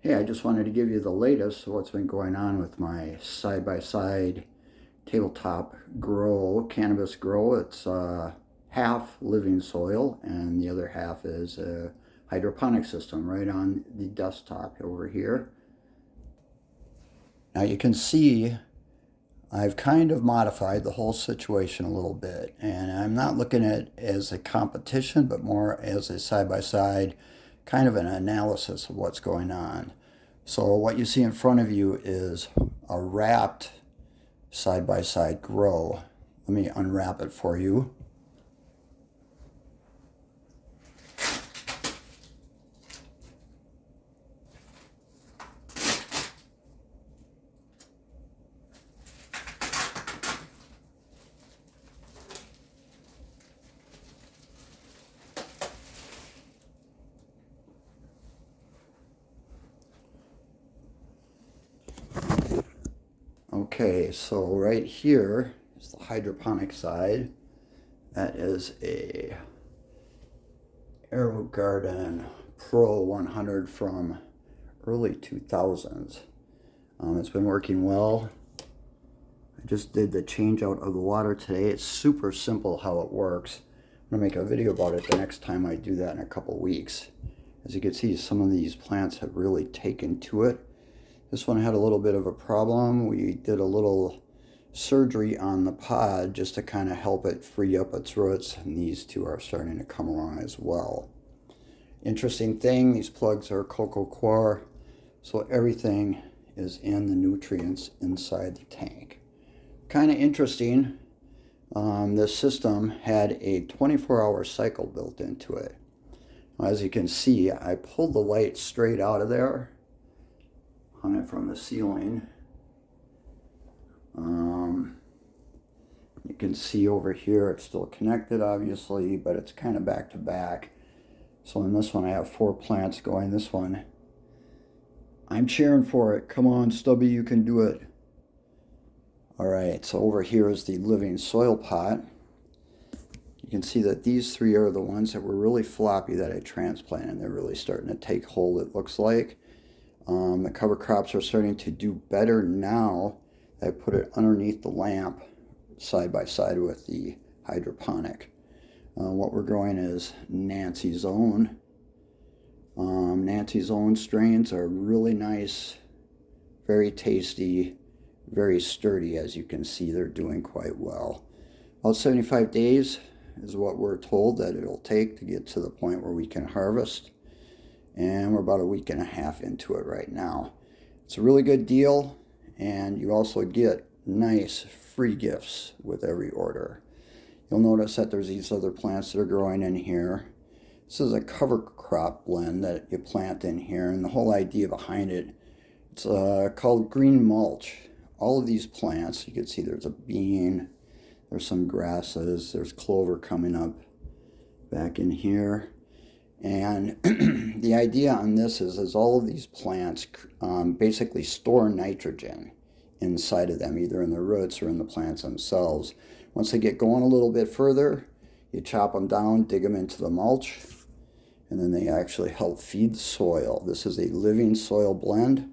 Hey, I just wanted to give you the latest of what's been going on with my side-by-side tabletop grow, cannabis grow. It's half living soil and the other half is a hydroponic system right on the desktop over here. Now you can see I've kind of modified the whole situation a little bit, and I'm not looking at it as a competition but more as a side-by-side kind of an analysis of what's going on. So what you see in front of you is a wrapped side-by-side grow. Let me unwrap it for you. Okay, so right here is the hydroponic side. That is a Aero Garden Pro 100 from early 2000s. It's been working well. I just did the change out of the water today. It's super simple how it works. I'm gonna make a video about it the next time I do that in a couple weeks. As you can see, some of these plants have really taken to it. This one had a little bit of a problem. We did a little surgery on the pod just to kind of help it free up its roots, and these two are starting to come along as well. Interesting thing, these plugs are coco coir, so everything is in the nutrients inside the tank. Kind of interesting, this system had a 24-hour cycle built into it. As you can see, I pulled the light straight out of there, hung it from the ceiling. You can see over here it's still connected obviously, but it's kind of back to back. So in this one I have 4 plants going. This one, I'm cheering for it. Come on, Stubby, you can do it. Alright, so over here is the living soil pot. You can see that these 3 are the ones that were really floppy that I transplanted. They're really starting to take hold, it looks like. The cover crops are starting to do better now. I put it underneath the lamp side by side with the hydroponic. What we're growing is Nancy's Own. Nancy's Own strains are really nice, very tasty, very sturdy. As you can see, they're doing quite well. About 75 days is what we're told that it'll take to get to the point where we can harvest. And we're about a week and a half into it right now. It's a really good deal, and you also get nice free gifts with every order. You'll notice that there's these other plants that are growing in here. This is a cover crop blend that you plant in here, and the whole idea behind it, it's called green mulch. All of these plants, you can see there's a bean, there's some grasses, there's clover coming up back in here. And the idea on this is all of these plants basically store nitrogen inside of them, either in the roots or in the plants themselves. Once they get going a little bit further, you chop them down, dig them into the mulch, and then they actually help feed the soil. This is a living soil blend,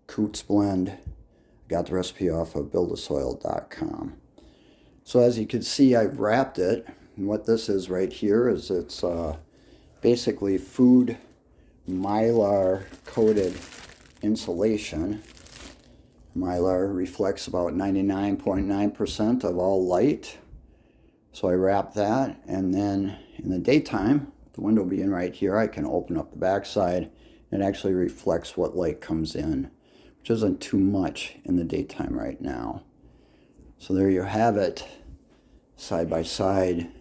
Coots blend. Got the recipe off of buildasoil.com. So as you can see, I've wrapped it, and what this is right here is it's basically food mylar coated insulation. Mylar reflects about 99.9% of all light. So I wrap that, and then in the daytime, the window being right here, I can open up the backside and it actually reflects what light comes in, which isn't too much in the daytime right now. So there you have it, side by side.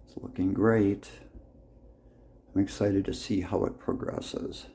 It's looking great. I'm excited to see how it progresses.